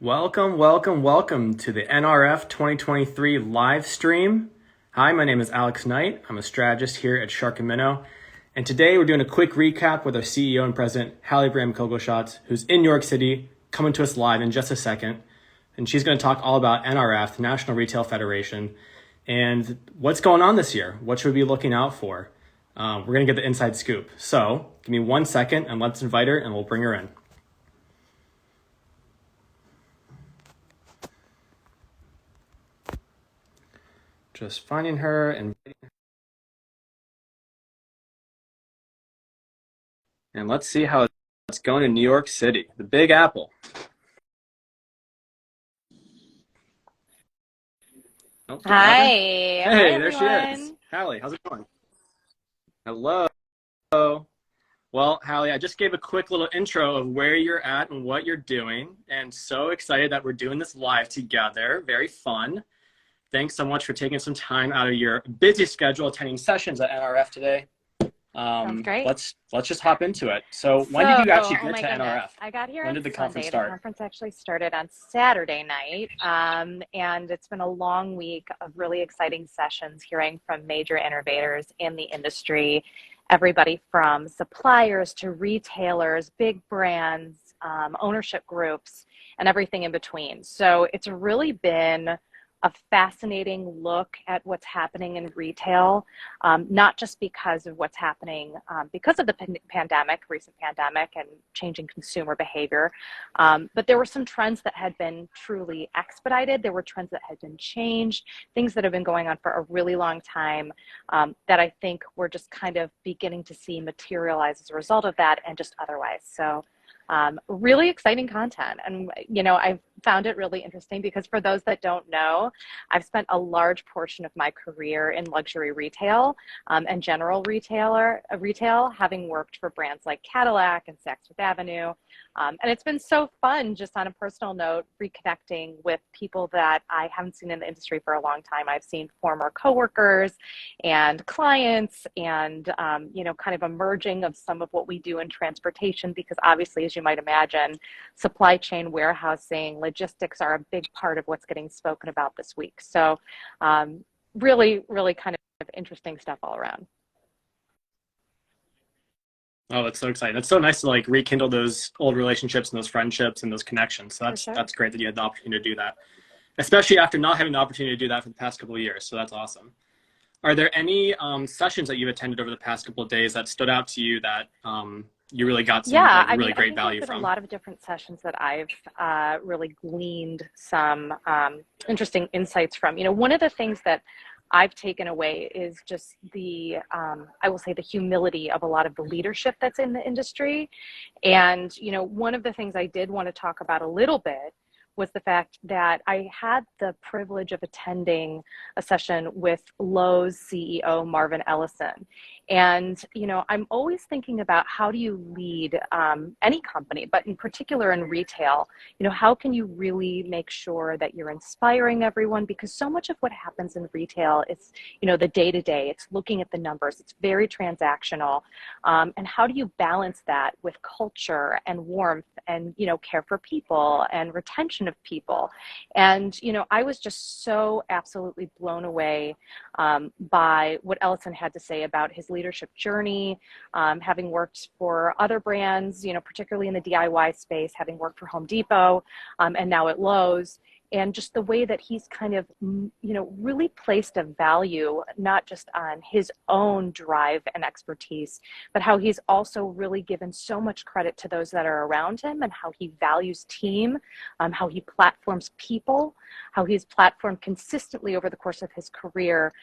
Welcome, welcome, welcome to the NRF 2023 live stream. Hi, my name is Alex Knight. I'm a strategist here at shark&minnow. And today we're doing a quick recap with our CEO and president, Hallie Kogelschatz, who's in New York City, coming to us live in just a second. And she's going to talk all about NRF, the National Retail Federation, and what's going on this year. What should we be looking out for? We're going to get the inside scoop. So give me 1 second and let's invite her and we'll bring her in. Just finding her and let's see how it's going in New York City, the Big Apple. Oh, Hi. hey, Hi, there she is. everyone. Hallie, how's it going? Hello. Well, Hallie, I just gave a quick little intro of where you're at and what you're doing, and so excited that we're doing this live together. Very fun. Thanks so much for taking some time out of your busy schedule attending sessions at NRF today. Sounds great. Let's just hop into it. So when did you actually get to NRF? I got here When on did the Sunday. conference start? The conference actually started on Saturday night, and it's been a long week of really exciting sessions, hearing from major innovators in the industry, everybody from suppliers to retailers, big brands, ownership groups, and everything in between. So it's really been a fascinating look at what's happening in retail, not just because of what's happening because of the recent pandemic and changing consumer behavior, but there were some trends that had been truly expedited. There were trends that had been changed, things that have been going on for a really long time that I think we're just kind of beginning to see materialize as a result of that and just otherwise. So really exciting content. And, I've found it really interesting because for those that don't know, I've spent a large portion of my career in luxury retail and general retail, having worked for brands like Cadillac and Saks Fifth Avenue. And it's been so fun, just on a personal note, reconnecting with people that I haven't seen in the industry for a long time. I've seen former coworkers and clients and, kind of a merging of some of what we do in transportation, because obviously, as you might imagine, supply chain, warehousing, logistics are a big part of what's getting spoken about this week. So really, really kind of interesting stuff all around. Oh, that's so exciting. That's so nice to rekindle those old relationships and those friendships and those connections. So that's great that you had the opportunity to do that, especially after not having the opportunity to do that for the past couple of years. So that's awesome. Are there any sessions that you've attended over the past couple of days that stood out to you that you really got some really great value from? There's a lot of different sessions that I've really gleaned some interesting insights from. One of the things that I've taken away is just the, I will say, the humility of a lot of the leadership that's in the industry. And, one of the things I did want to talk about a little bit was the fact that I had the privilege of attending a session with Lowe's CEO, Marvin Ellison. And, I'm always thinking about how do you lead any company, but in particular in retail, how can you really make sure that you're inspiring everyone? Because so much of what happens in retail is, the day-to-day, it's looking at the numbers, it's very transactional. And how do you balance that with culture and warmth and, care for people and retention of people? And, I was just so absolutely blown away by what Ellison had to say about his leadership journey, having worked for other brands, particularly in the DIY space, having worked for Home Depot, and now at Lowe's. And just the way that he's kind of, really placed a value, not just on his own drive and expertise, but how he's also really given so much credit to those that are around him and how he values team, how he platforms people, how he's platformed consistently over the course of his career,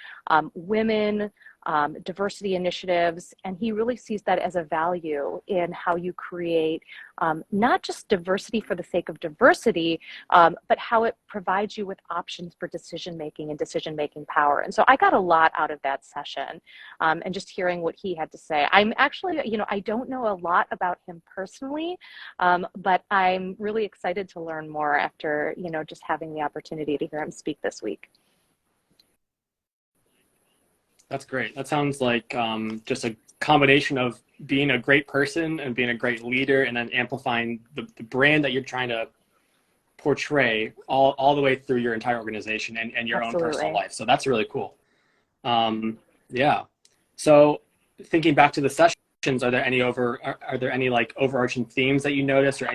women, diversity initiatives, and he really sees that as a value in how you create not just diversity for the sake of diversity, but how it provides you with options for decision-making and decision-making power. And so I got a lot out of that session, and just hearing what he had to say. I'm actually, I don't know a lot about him personally, but I'm really excited to learn more after, just having the opportunity to hear him speak this week. That's great. That sounds like just a combination of being a great person and being a great leader, and then amplifying the brand that you're trying to portray all the way through your entire organization and your own personal life. So that's really cool. Yeah. So thinking back to the sessions, are there any like overarching themes that you notice, or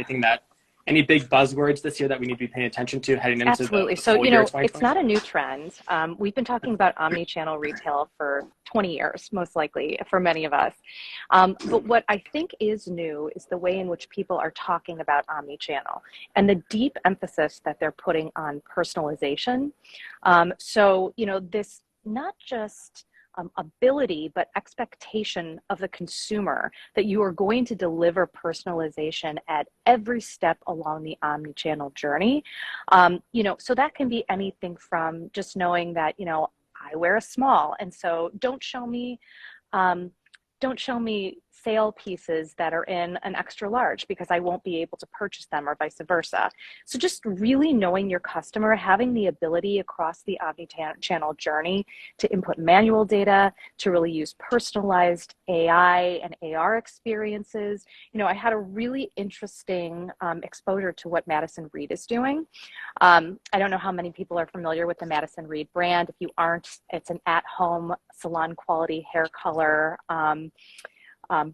any big buzzwords this year that we need to be paying attention to heading into Absolutely. the So, full year it's not a new trend. We've been talking about omni-channel retail for 20 years, most likely for many of us. But what I think is new is the way in which people are talking about omni-channel and the deep emphasis that they're putting on personalization. So, this not just ability, but expectation of the consumer that you are going to deliver personalization at every step along the omni-channel journey. So that can be anything from just knowing that, I wear a small, and so don't show me sale pieces that are in an extra large because I won't be able to purchase them, or vice versa. So just really knowing your customer, having the ability across the omni-channel journey to input manual data, to really use personalized AI and AR experiences. I had a really interesting exposure to what Madison Reed is doing. I don't know how many people are familiar with the Madison Reed brand. If you aren't, it's an at-home salon quality hair color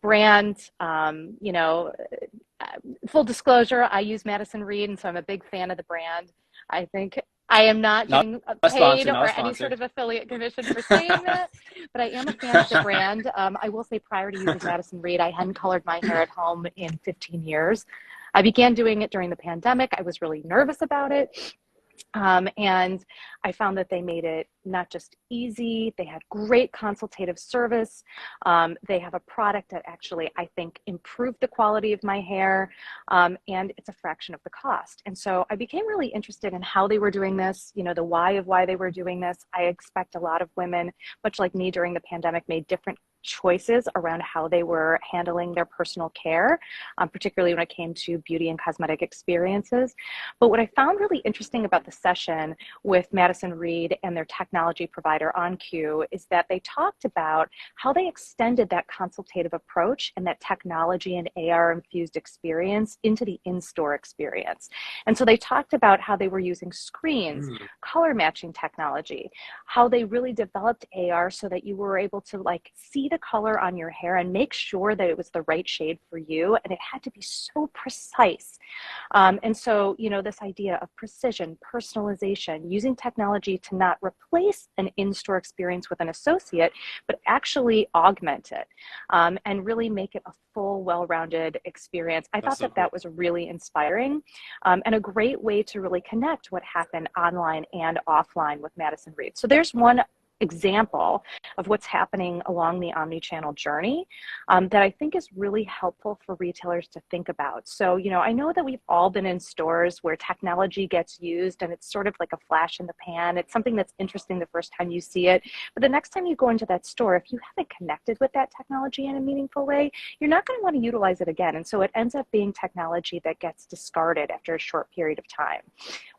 brand. Full disclosure, I use Madison Reed, and so I'm a big fan of the brand. I think I am not getting paid or any sort of affiliate commission for saying that, but I am a fan of the brand. I will say, prior to using Madison Reed, I hadn't colored my hair at home in 15 years. I began doing it during the pandemic. I was really nervous about it. And I found that they made it not just easy, they had great consultative service. They have a product that actually, I think, improved the quality of my hair, and it's a fraction of the cost. And so I became really interested in how they were doing this, the why of why they were doing this. I expect a lot of women, much like me during the pandemic, made different choices around how they were handling their personal care, particularly when it came to beauty and cosmetic experiences. But what I found really interesting about the session with Madison Reed and their technology provider OnQ is that they talked about how they extended that consultative approach and that technology and AR infused experience into the in-store experience. And so they talked about how they were using screens, color matching technology, how they really developed AR so that you were able to see the color on your hair and make sure that it was the right shade for you, and it had to be so precise. And so this idea of precision, personalization, using technology to not replace an in-store experience with an associate, but actually augment it, and really make it a full, well-rounded experience. I thought that was really inspiring, and a great way to really connect what happened online and offline with Madison Reed. So there's one example of what's happening along the omni-channel journey that I think is really helpful for retailers to think about. So, I know that we've all been in stores where technology gets used and it's sort of like a flash in the pan. It's something that's interesting the first time you see it, but the next time you go into that store, if you haven't connected with that technology in a meaningful way, you're not going to want to utilize it again. And so it ends up being technology that gets discarded after a short period of time.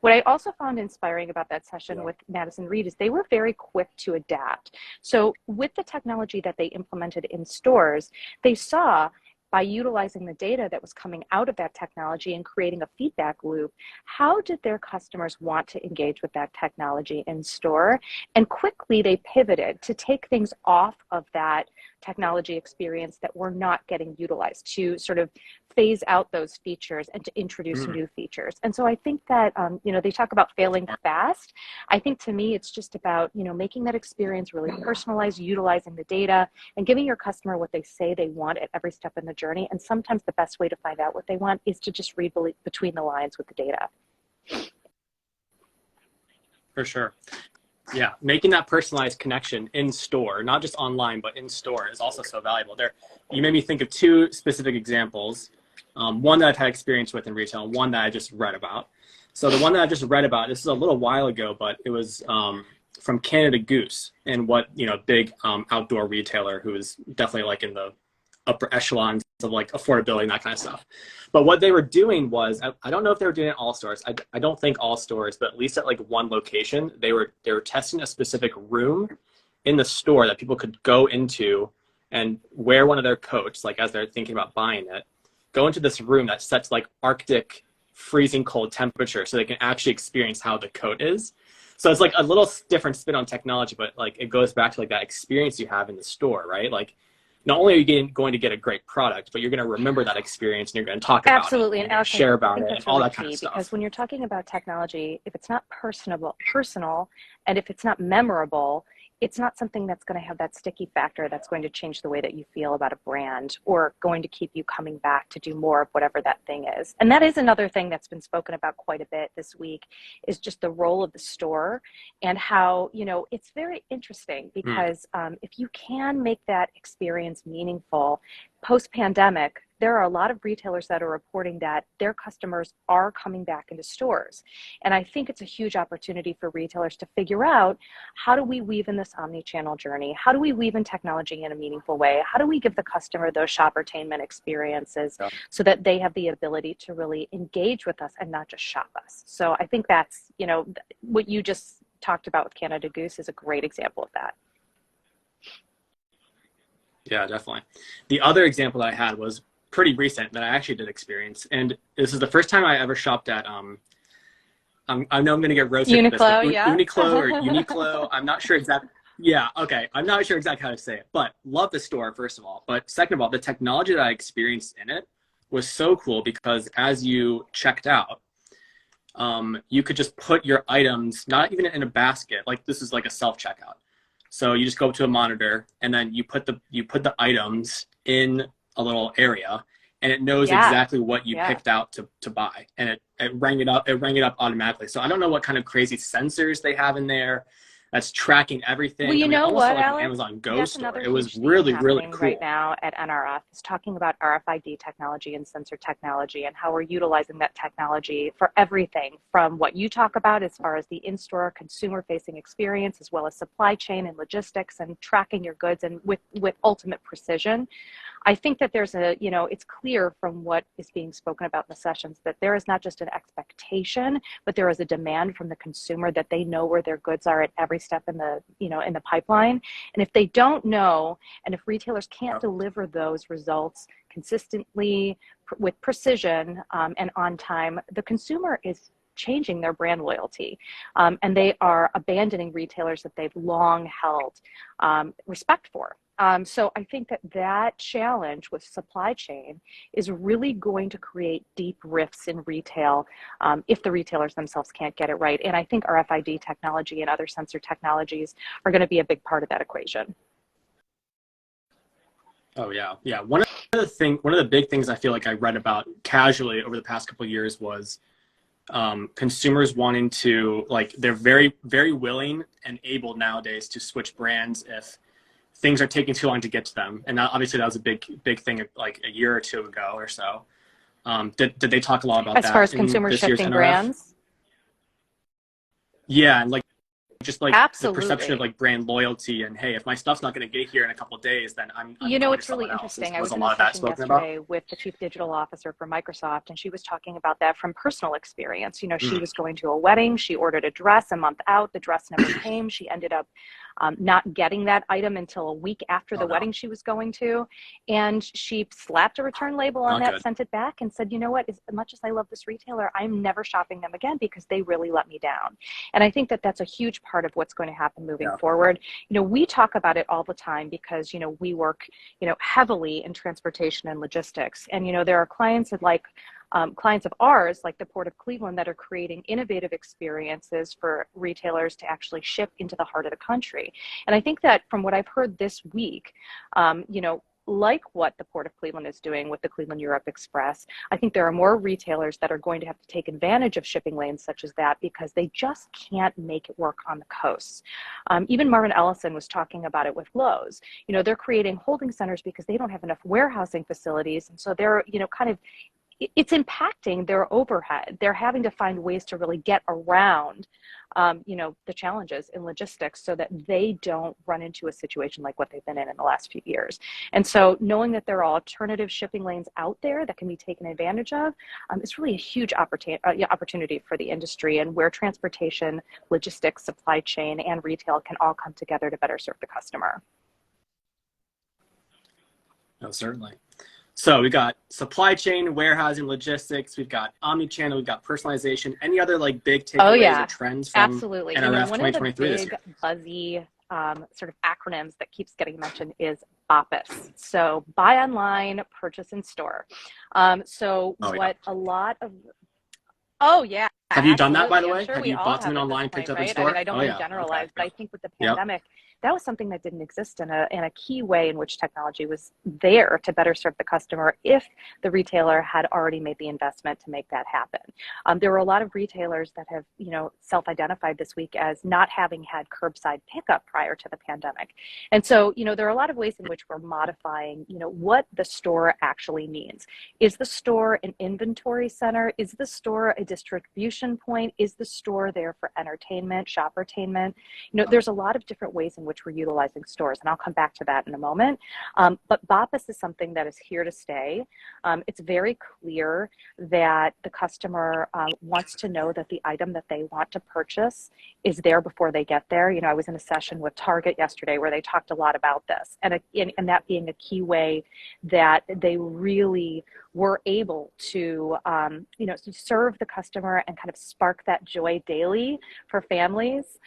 What I also found inspiring about that session with Madison Reed is they were very quick to adapt. So with the technology that they implemented in stores, they saw, by utilizing the data that was coming out of that technology and creating a feedback loop, how did their customers want to engage with that technology in store? And quickly they pivoted to take things off of that technology experience that were not getting utilized, to sort of phase out those features and to introduce new features. And so I think that, they talk about failing fast. I think to me, it's just about, making that experience really personalized, utilizing the data and giving your customer what they say they want at every step in the journey. And sometimes the best way to find out what they want is to just read between the lines with the data. For sure. Yeah, making that personalized connection in store, not just online, but in store, is also so valuable. You made me think of two specific examples. One that I've had experience with in retail, and one that I just read about. So the one that I just read about, this is a little while ago, but it was from Canada Goose, and big outdoor retailer who is definitely in the upper echelons of affordability and that kind of stuff. But what they were doing was, I don't know if they were doing it in all stores. I don't think all stores, but at least at one location, they were testing a specific room in the store that people could go into and wear one of their coats, as they're thinking about buying it, go into this room that sets Arctic freezing cold temperature so they can actually experience how the coat is. So it's like a little different spin on technology, but like it goes back to like that experience you have in the store, right? Like not only are you going to get a great product, but you're going to remember that experience and you're going to talk about it. Absolutely. And And you're going Alex, to share I about think it and that's all really that kind of key, stuff. because when you're talking about technology, if it's not personal, and if it's not memorable, it's not something that's going to have that sticky factor that's going to change the way that you feel about a brand or going to keep you coming back to do more of whatever that thing is. And that is another thing that's been spoken about quite a bit this week, is just the role of the store and how, it's very interesting because if you can make that experience meaningful post-pandemic, there are a lot of retailers that are reporting that their customers are coming back into stores. And I think it's a huge opportunity for retailers to figure out, how do we weave in this omni-channel journey? How do we weave in technology in a meaningful way? How do we give the customer those shoppertainment experiences so that they have the ability to really engage with us and not just shop us? So I think that's, what you just talked about with Canada Goose is a great example of that. Yeah, definitely. The other example that I had was pretty recent that I actually did experience. And this is the first time I ever shopped at, I know I'm going to get roasted for this, but Uniqlo or Uniqlo. I'm not sure exactly. Yeah, okay. I'm not sure exactly how to say it, but love the store, first of all. But second of all, the technology that I experienced in it was so cool because as you checked out, you could just put your items, not even in a basket, like this is like a self-checkout. So you just go to a monitor and then you put the items in a little area and it knows exactly what you picked out to buy. And it rang it up automatically. So I don't know what kind of crazy sensors they have in there that's tracking everything. Well, you know what, like Alex? an Amazon Go That's store. another It was huge theme really happening cool. right now at NRF, is talking about RFID technology and sensor technology and how we're utilizing that technology for everything from what you talk about as far as the in-store consumer-facing experience, as well as supply chain and logistics and tracking your goods and with ultimate precision. I think that there's it's clear from what is being spoken about in the sessions that there is not just an expectation, but there is a demand from the consumer that they know where their goods are at every step in the, in the pipeline. And if they don't know, and if retailers can't deliver those results consistently with precision and on time, the consumer is changing their brand loyalty, and they are abandoning retailers that they've long held respect for. So I think that challenge with supply chain is really going to create deep rifts in retail if the retailers themselves can't get it right. And I think RFID technology and other sensor technologies are going to be a big part of that equation. Oh yeah, yeah. One of the big things I feel like I read about casually over the past couple of years was consumers wanting to, like, they're very, very willing and able nowadays to switch brands if things are taking too long to get to them. And obviously that was a big thing like a year or two ago or so. Did they talk a lot about that as far as consumers shifting brands? Yeah, and like just like Absolutely. the perception of like brand loyalty and, hey, if my stuff's not going to get here in a couple of days, then I'm it's really interesting. I was in a session yesterday with the chief digital officer for Microsoft, and she was talking about that from personal experience. She was going to a wedding, she ordered a dress a month out, the dress never came. She ended up not getting that item until a week after the wedding she was going to. And she slapped a return label on that, sent it back, and said, you know what, as much as I love this retailer, I'm never shopping them again because they really let me down. And I think that that's a huge part of what's going to happen moving forward. We talk about it all the time because, we work, heavily in transportation and logistics. And, there are clients of ours, like the Port of Cleveland, that are creating innovative experiences for retailers to actually ship into the heart of the country. And I think that from what I've heard this week, like what the Port of Cleveland is doing with the Cleveland Europe Express, I think there are more retailers that are going to have to take advantage of shipping lanes such as that because they just can't make it work on the coasts. Even Marvin Ellison was talking about it with Lowe's. They're creating holding centers because they don't have enough warehousing facilities. And so they're, it's impacting their overhead. They're having to find ways to really get around, the challenges in logistics so that they don't run into a situation like what they've been in the last few years. And so knowing that there are alternative shipping lanes out there that can be taken advantage of is really a huge opportunity for the industry, and where transportation, logistics, supply chain, and retail can all come together to better serve the customer. No, certainly. So we got supply chain, warehousing, logistics. We've got omni-channel. We've got personalization. Any other like big Oh takeaways or yeah, trends from absolutely. NRF One of the 2023 this big year? buzzy sort of acronyms that keeps getting mentioned is BOPIS. So buy online, purchase in store. So Oh yeah. what a lot of Oh yeah, Have you done that, by absolutely. the I'm way? sure Have we you all bought have something at this online, picked point, up in right? I mean, store? I don't Oh want to yeah. Okay. generalize, but I think with the Yep. pandemic, that was something that didn't exist in a key way in which technology was there to better serve the customer if the retailer had already made the investment to make that happen. There were a lot of retailers that have, self-identified this week as not having had curbside pickup prior to the pandemic. And so, there are a lot of ways in which we're modifying, what the store actually means. Is the store an inventory center? Is the store a distribution point? Is the store there for entertainment, shoppertainment? There's a lot of different ways in which we're utilizing stores, and I'll come back to that in a moment. But BOPIS is something that is here to stay. It's very clear that the customer wants to know that the item that they want to purchase is there before they get there. I was in a session with Target yesterday where they talked a lot about this, and that being a key way that they really were able to, serve the customer and kind of spark that joy daily for families.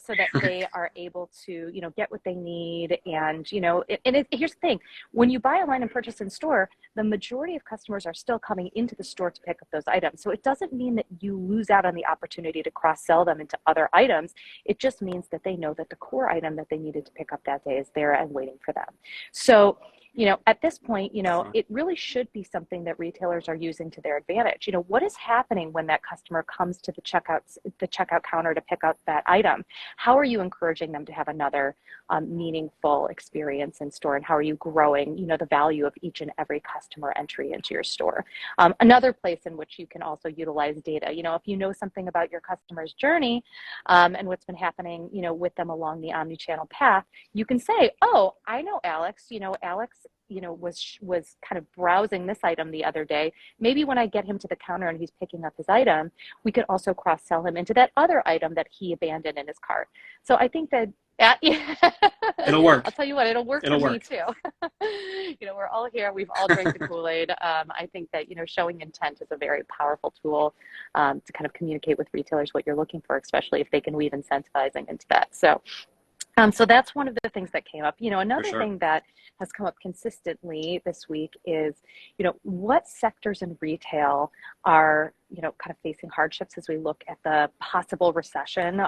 So that they are able to, get what they need. And, here's the thing, when you buy online and purchase in store, the majority of customers are still coming into the store to pick up those items. So it doesn't mean that you lose out on the opportunity to cross-sell them into other items. It just means that they know that the core item that they needed to pick up that day is there and waiting for them. So, at this point, it really should be something that retailers are using to their advantage. What is happening when that customer comes to the checkout counter to pick up that item? How are you encouraging them to have another meaningful experience in store? And how are you growing, the value of each and every customer entry into your store? Another place in which you can also utilize data, if you know something about your customer's journey and what's been happening, with them along the omni-channel path, you can say, oh, I know Alex, Alex was kind of browsing this item the other day. Maybe when I get him to the counter and he's picking up his item, we could also cross-sell him into that other item that he abandoned in his cart. So I think that It'll work. I'll tell you what, it'll work It'll for me work. too. We're all here. We've all drank the Kool-Aid. I think that, showing intent is a very powerful tool to kind of communicate with retailers what you're looking for, especially if they can weave incentivizing into that. So that's one of the things that came up. For Another sure. thing that has come up consistently this week is, what sectors in retail are, kind of facing hardships as we look at the possible recession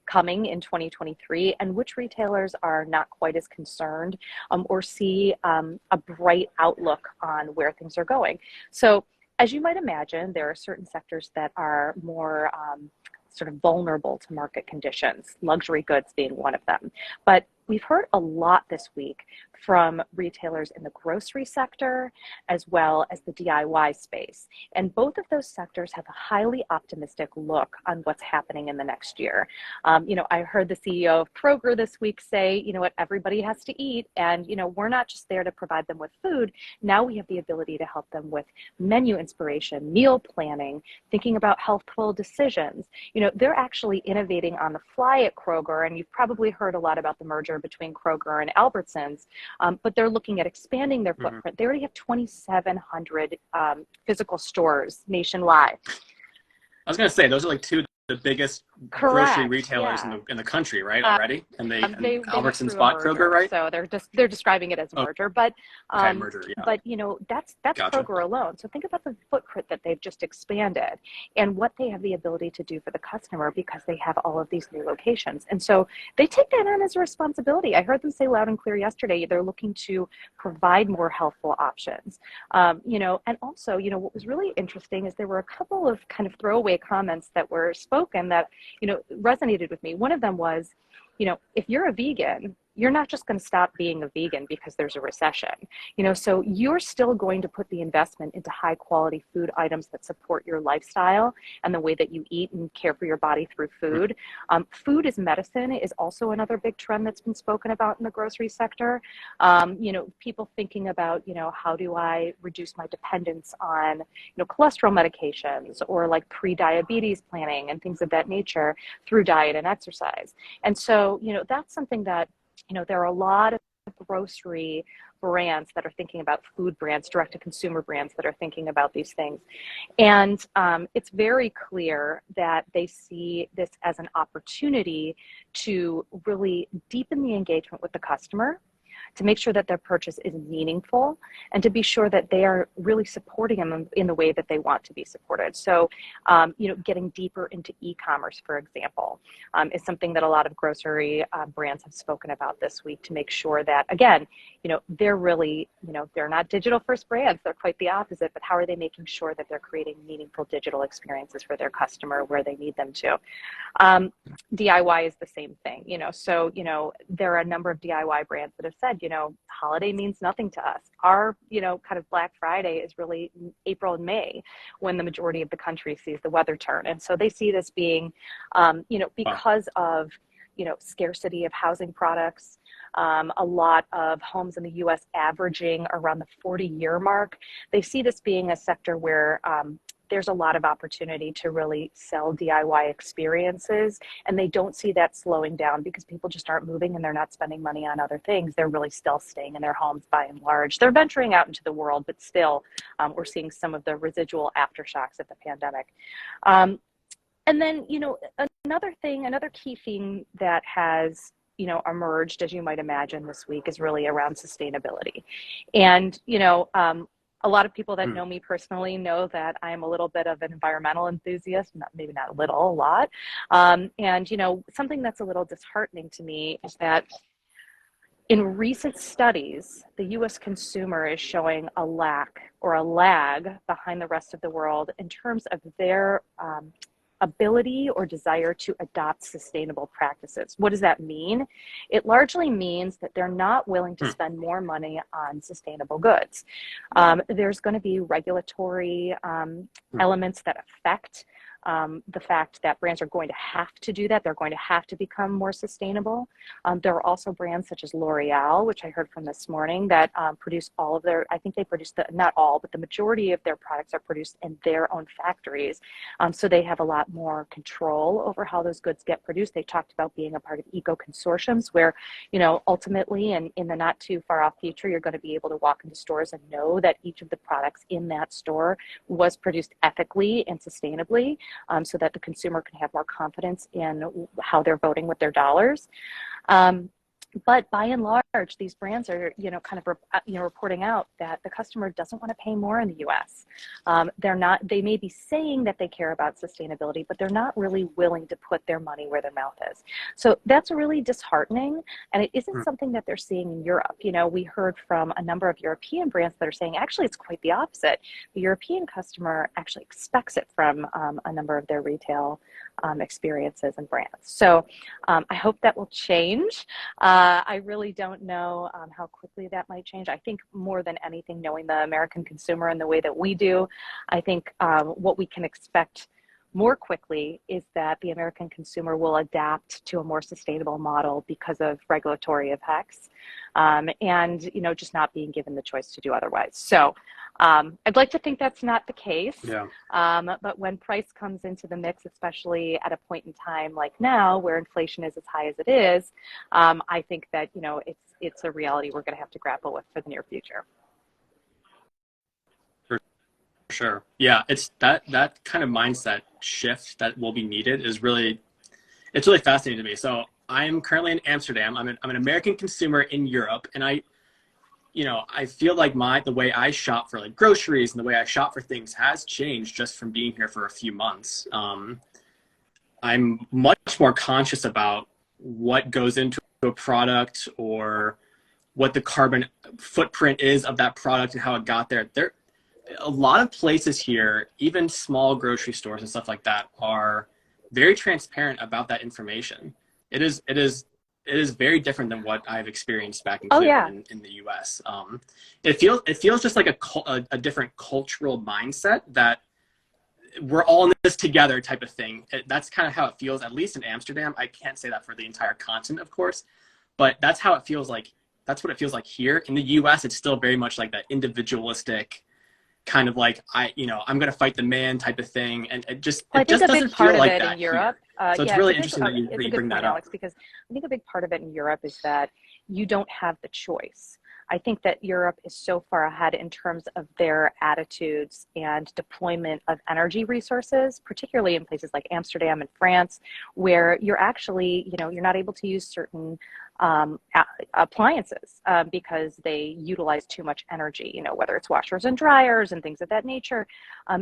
coming in 2023, and which retailers are not quite as concerned or see a bright outlook on where things are going. So as you might imagine, there are certain sectors that are more sort of vulnerable to market conditions, luxury goods being one of them. But we've heard a lot this week from retailers in the grocery sector as well as the DIY space. And both of those sectors have a highly optimistic look on what's happening in the next year. I heard the CEO of Kroger this week say, what, everybody has to eat. And, we're not just there to provide them with food. Now we have the ability to help them with menu inspiration, meal planning, thinking about healthful decisions. They're actually innovating on the fly at Kroger. And you've probably heard a lot about the merger between Kroger and Albertsons. But they're looking at expanding their footprint. They already have 2,700 physical stores nationwide. I was gonna say those are like two of the biggest grocery Correct. retailers Yeah. in the country, right? Already, and They went Albertsons through a bought Kroger, merger, right? so they're describing it as a Oh, merger. But okay, merger. Yeah, that's gotcha. Kroger alone. So think about the footprint that they've just expanded and what they have the ability to do for the customer because they have all of these new locations. And so they take that on as a responsibility. I heard them say loud and clear yesterday they're looking to provide more healthful options. And also, what was really interesting is there were a couple of kind of throwaway comments that were spoken that resonated with me. One of them was, if you're a vegan, you're not just going to stop being a vegan because there's a recession. So you're still going to put the investment into high quality food items that support your lifestyle and the way that you eat and care for your body through food. Food as medicine is also another big trend that's been spoken about in the grocery sector. People thinking about, how do I reduce my dependence on, cholesterol medications or like pre-diabetes planning and things of that nature through diet and exercise. And so, that's something that, there are a lot of grocery brands that are thinking about food brands, direct-to-consumer brands that are thinking about these things. And it's very clear that they see this as an opportunity to really deepen the engagement with the customer, to make sure that their purchase is meaningful, and to be sure that they are really supporting them in the way that they want to be supported. So, getting deeper into e-commerce, for example, is something that a lot of grocery brands have spoken about this week, to make sure that, again, they're really, they're not digital first brands, they're quite the opposite, but how are they making sure that they're creating meaningful digital experiences for their customer where they need them to? DIY is the same thing, so, there are a number of DIY brands that have said, holiday means nothing to us. Our, kind of Black Friday is really April and May, when the majority of the country sees the weather turn. And so they see this being, because of, scarcity of housing products, a lot of homes in the US averaging around the 40-year mark. They see this being a sector where there's a lot of opportunity to really sell DIY experiences, and they don't see that slowing down because people just aren't moving and they're not spending money on other things. They're really still staying in their homes by and large. They're venturing out into the world, but still we're seeing some of the residual aftershocks of the pandemic. And then, another key theme that has emerged, as you might imagine, this week is really around sustainability. And, a lot of people that know me personally know that I'm a little bit of an environmental enthusiast, maybe not a little, a lot. And, something that's a little disheartening to me is that in recent studies, the US consumer is showing a lack or a lag behind the rest of the world in terms of their ability or desire to adopt sustainable practices. What does that mean? It largely means that they're not willing to spend more money on sustainable goods. There's going to be regulatory elements that affect the fact that brands are going to have to do that. They're going to have to become more sustainable. There are also brands such as L'Oreal, which I heard from this morning, that produce all of their, I think they produce not all, but the majority of their products are produced in their own factories. So they have a lot more control over how those goods get produced. They talked about being a part of eco-consortiums where, ultimately, and in the not too far off future, you're going to be able to walk into stores and know that each of the products in that store was produced ethically and sustainably, so that the consumer can have more confidence in how they're voting with their dollars. But by and large, these brands are, reporting out that the customer doesn't want to pay more in the US. They may be saying that they care about sustainability, but they're not really willing to put their money where their mouth is. So that's really disheartening. And it isn't something that they're seeing in Europe. We heard from a number of European brands that are saying, actually, it's quite the opposite. The European customer actually expects it from a number of their retail experiences and brands. So I hope that will change. I really don't know how quickly that might change. I think more than anything, knowing the American consumer and the way that we do, I think what we can expect more quickly is that the American consumer will adapt to a more sustainable model because of regulatory effects, and just not being given the choice to do otherwise. So I'd like to think that's not the case. Yeah. But when price comes into the mix, especially at a point in time like now where inflation is as high as it is, I think that it's a reality we're going to have to grapple with for the near future. Sure. Yeah, it's that kind of mindset shift that will be needed it's really fascinating to me. So I'm currently in Amsterdam. I'm an American consumer in Europe, and I feel like the way I shop for like groceries and the way I shop for things has changed just from being here for a few months. I'm much more conscious about what goes into a product or what the carbon footprint is of that product and how it got there. A lot of places here, even small grocery stores and stuff like that, are very transparent about that information. It is very different than what I've experienced back in Cleveland in the US. It feels just like a different cultural mindset that we're all in this together type of thing. That's kind of how it feels, at least in Amsterdam. I can't say that for the entire continent, of course, but that's how it feels like. That's what it feels like here. In the US, it's still very much like that individualistic kind of like, I'm going to fight the man type of thing. And it just doesn't feel like that in Europe. So it's really interesting that you bring that up. Alex, because I think a big part of it in Europe is that you don't have the choice. I think that Europe is so far ahead in terms of their attitudes and deployment of energy resources, particularly in places like Amsterdam and France, where you're actually, you're not able to use certain appliances because they utilize too much energy, whether it's washers and dryers and things of that nature.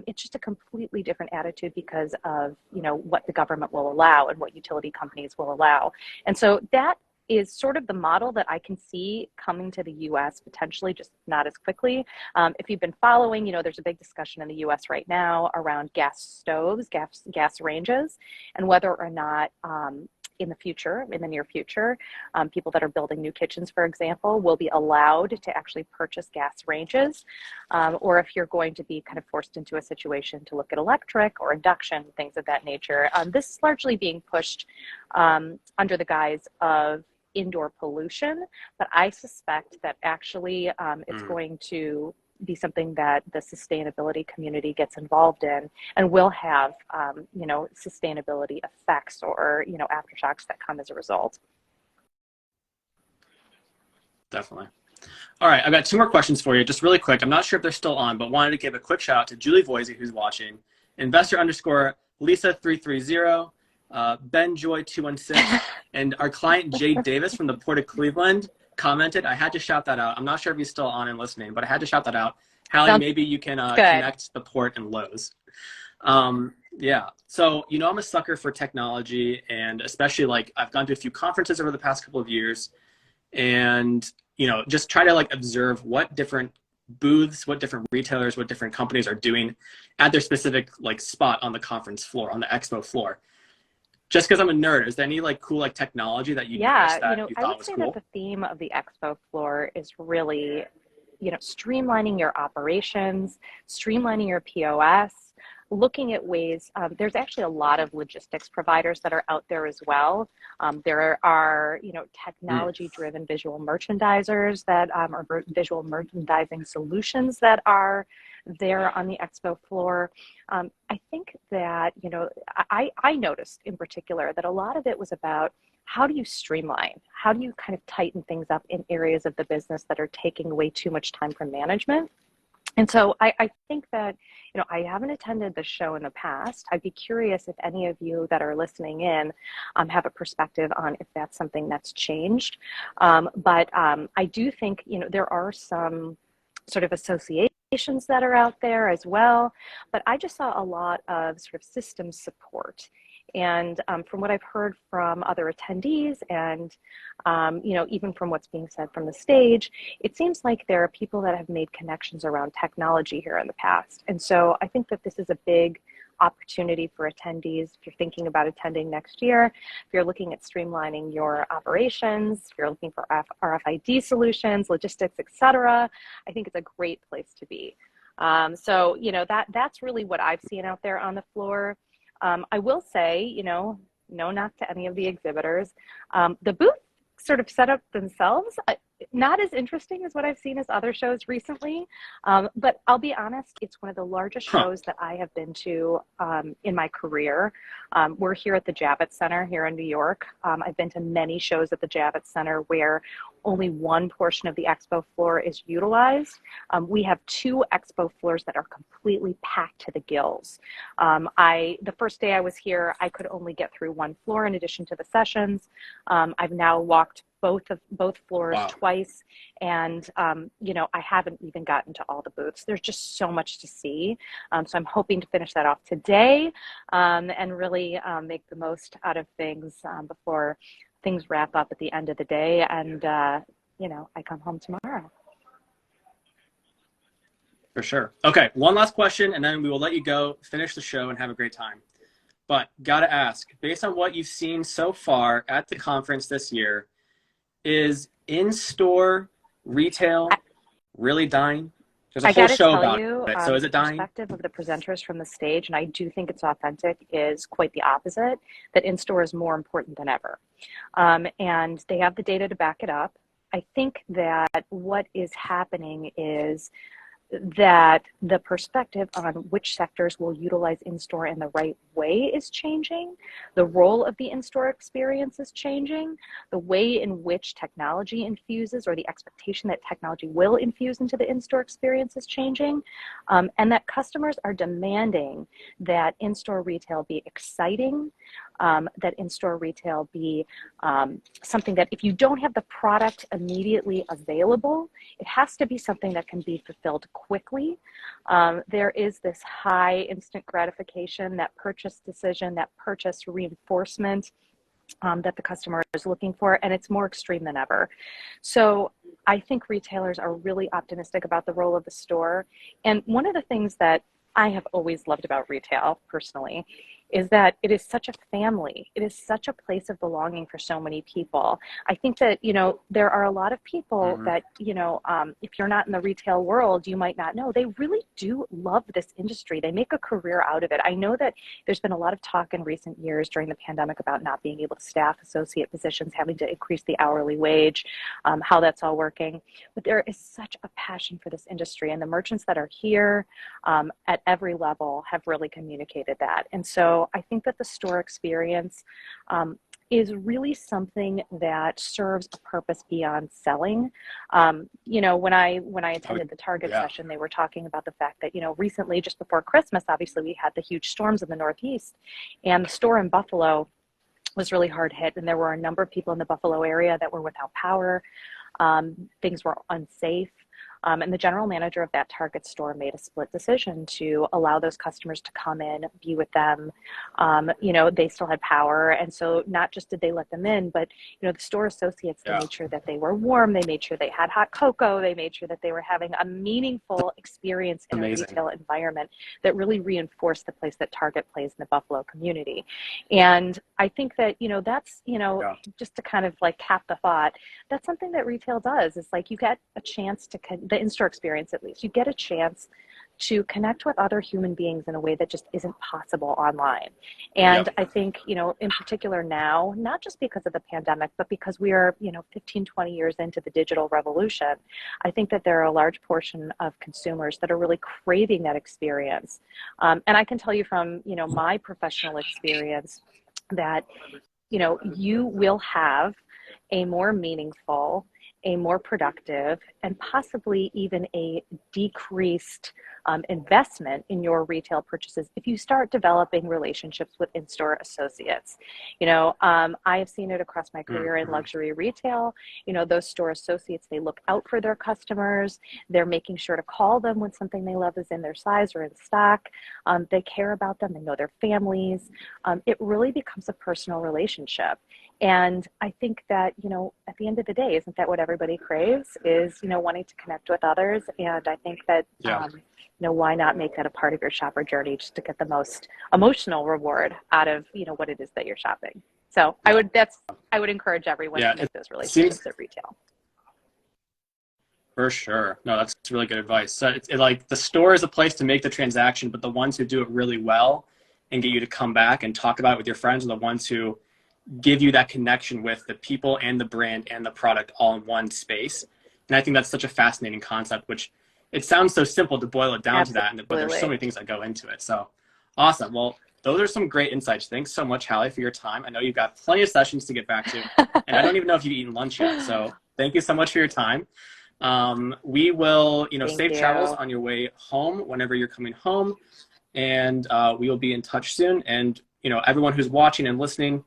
It's just a completely different attitude because of, what the government will allow and what utility companies will allow. And so that is sort of the model that I can see coming to the US potentially, just not as quickly. If you've been following, there's a big discussion in the US right now around gas stoves, gas ranges, and whether or not in the near future, people that are building new kitchens, for example, will be allowed to actually purchase gas ranges, or if you're going to be kind of forced into a situation to look at electric or induction, things of that nature. This is largely being pushed under the guise of indoor pollution, but I suspect that actually it's going to be something that the sustainability community gets involved in and will have, sustainability effects or, aftershocks that come as a result. Definitely. All right, I've got 2 more questions for you, just really quick. I'm not sure if they're still on, but wanted to give a quick shout out to Julie Voisey, who's watching, investor_Lisa330, BenJoy216, and our client Jade Davis from the Port of Cleveland commented. I had to shout that out. I'm not sure if he's still on and listening, but I had to shout that out. Hallie, maybe you can connect the Port and Lowe's. Yeah. So, I'm a sucker for technology, and especially I've gone to a few conferences over the past couple of years, and, just try to observe what different booths, what different retailers, what different companies are doing at their specific spot on the conference floor, on the expo floor. Just because I'm a nerd, is there any cool technology that you noticed that you thought was cool? I would say that the theme of the expo floor is really, streamlining your operations, streamlining your POS, looking at ways. There's actually a lot of logistics providers that are out there as well. There are, technology-driven visual merchandisers that are visual merchandising solutions that are there on the expo floor. I think that, I noticed in particular that a lot of it was about how do you streamline? How do you kind of tighten things up in areas of the business that are taking away too much time from management? And so I think that, I haven't attended the show in the past. I'd be curious if any of you that are listening in have a perspective on if that's something that's changed. But I do think, there are some sort of associations that are out there as well. But I just saw a lot of sort of system support. And from what I've heard from other attendees and, even from what's being said from the stage, it seems like there are people that have made connections around technology here in the past. And so I think that this is a big opportunity for attendees. If you're thinking about attending next year, if you're looking at streamlining your operations, if you're looking for RFID solutions, logistics, et cetera, I think it's a great place to be. So, that's really what I've seen out there on the floor. I will say, no knock to any of the exhibitors. The booth sort of set up themselves, not as interesting as what I've seen as other shows recently. But I'll be honest, it's one of the largest shows that I have been to in my career. We're here at the Javits Center here in New York. I've been to many shows at the Javits Center where only one portion of the expo floor is utilized. We have 2 expo floors that are completely packed to the gills. The first day I was here, I could only get through one floor in addition to the sessions. I've now walked both floors twice, and I haven't even gotten to all the booths. There's just so much to see. So I'm hoping to finish that off today and really make the most out of things before things wrap up at the end of the day, and I come home tomorrow. For sure. Okay, one last question, and then we will let you go, finish the show, and have a great time. But gotta ask, based on what you've seen so far at the conference this year, is in-store retail really dying? There's a whole show about it. So is it dying? The perspective of the presenters from the stage, and I do think it's authentic, is quite the opposite, that in-store is more important than ever. And they have the data to back it up. I think that what is happening is that the perspective on which sectors will utilize in-store in the right way is changing. The role of the in-store experience is changing. The way in which technology infuses, or the expectation that technology will infuse into the in-store experience is changing. And that customers are demanding that in-store retail be exciting, that in-store retail be something that if you don't have the product immediately available, it has to be something that can be fulfilled quickly. There is this high instant gratification, that purchase decision, that purchase reinforcement that the customer is looking for, and it's more extreme than ever. So I think retailers are really optimistic about the role of the store. And one of the things that I have always loved about retail personally is that it is such a family. It is such a place of belonging for so many people. I think that, there are a lot of people that, if you're not in the retail world, you might not know. They really do love this industry. They make a career out of it. I know that there's been a lot of talk in recent years during the pandemic about not being able to staff associate positions, having to increase the hourly wage, how that's all working. But there is such a passion for this industry, and the merchants that are here at every level have really communicated that. And so I think that the store experience is really something that serves a purpose beyond selling. When I attended the Target session, they were talking about the fact that, recently, just before Christmas, obviously we had the huge storms in the Northeast, and the store in Buffalo was really hard hit. And there were a number of people in the Buffalo area that were without power. Things were unsafe. And the general manager of that Target store made a split decision to allow those customers to come in, be with them. They still had power. And so not just did they let them in, but, the store associates, they made sure that they were warm. They made sure they had hot cocoa. They made sure that they were having a meaningful experience in a retail environment that really reinforced the place that Target plays in the Buffalo community. And I think that, that's, just to kind of like cap the thought, that's something that retail does. It's like you get a chance to the in-store experience, at least, you get a chance to connect with other human beings in a way that just isn't possible online. And I think, in particular now, not just because of the pandemic, but because we are, 15, 20 years into the digital revolution, I think that there are a large portion of consumers that are really craving that experience. And I can tell you from, my professional experience that, you will have a more meaningful, a more productive, and possibly even a decreased investment in your retail purchases if you start developing relationships with in-store associates. I have seen it across my career in luxury retail. Those store associates, they look out for their customers. They're making sure to call them when something they love is in their size or in stock. They care about them. They know their families. It really becomes a personal relationship. And I think that, at the end of the day, isn't that what everybody craves, is, wanting to connect with others? And I think that, why not make that a part of your shopper journey, just to get the most emotional reward out of, what it is that you're shopping. So I would encourage everyone to make those relationships at retail. For sure. No, that's really good advice. So it's like the store is a place to make the transaction, but the ones who do it really well and get you to come back and talk about it with your friends are the ones who give you that connection with the people and the brand and the product all in one space. And I think that's such a fascinating concept, which it sounds so simple to boil it down to that, but there's so many things that go into it. So awesome. Well, those are some great insights. Thanks so much, Hallie, for your time. I know you've got plenty of sessions to get back to, and I don't even know if you've eaten lunch yet. So thank you so much for your time. We will, safe travels on your way home whenever you're coming home, and we will be in touch soon. And, everyone who's watching and listening,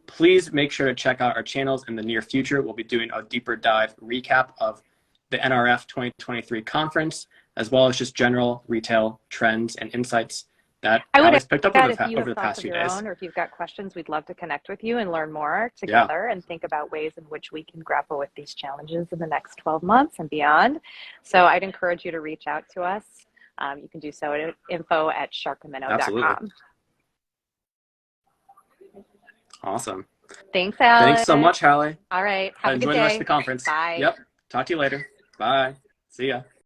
please make sure to check out our channels in the near future. We'll be doing a deeper dive recap of the NRF 2023 conference, as well as just general retail trends and insights that Hallie's picked up over the past few days. Or if you've got questions, we'd love to connect with you and learn more together and think about ways in which we can grapple with these challenges in the next 12 months and beyond. So I'd encourage you to reach out to us. You can do so at info@shark&minnow.com. Absolutely. Awesome. Thanks, Hallie. Thanks so much, Hallie. All right. Have a good day. Enjoy the rest of the conference. Bye. Yep. Talk to you later. Bye. See ya.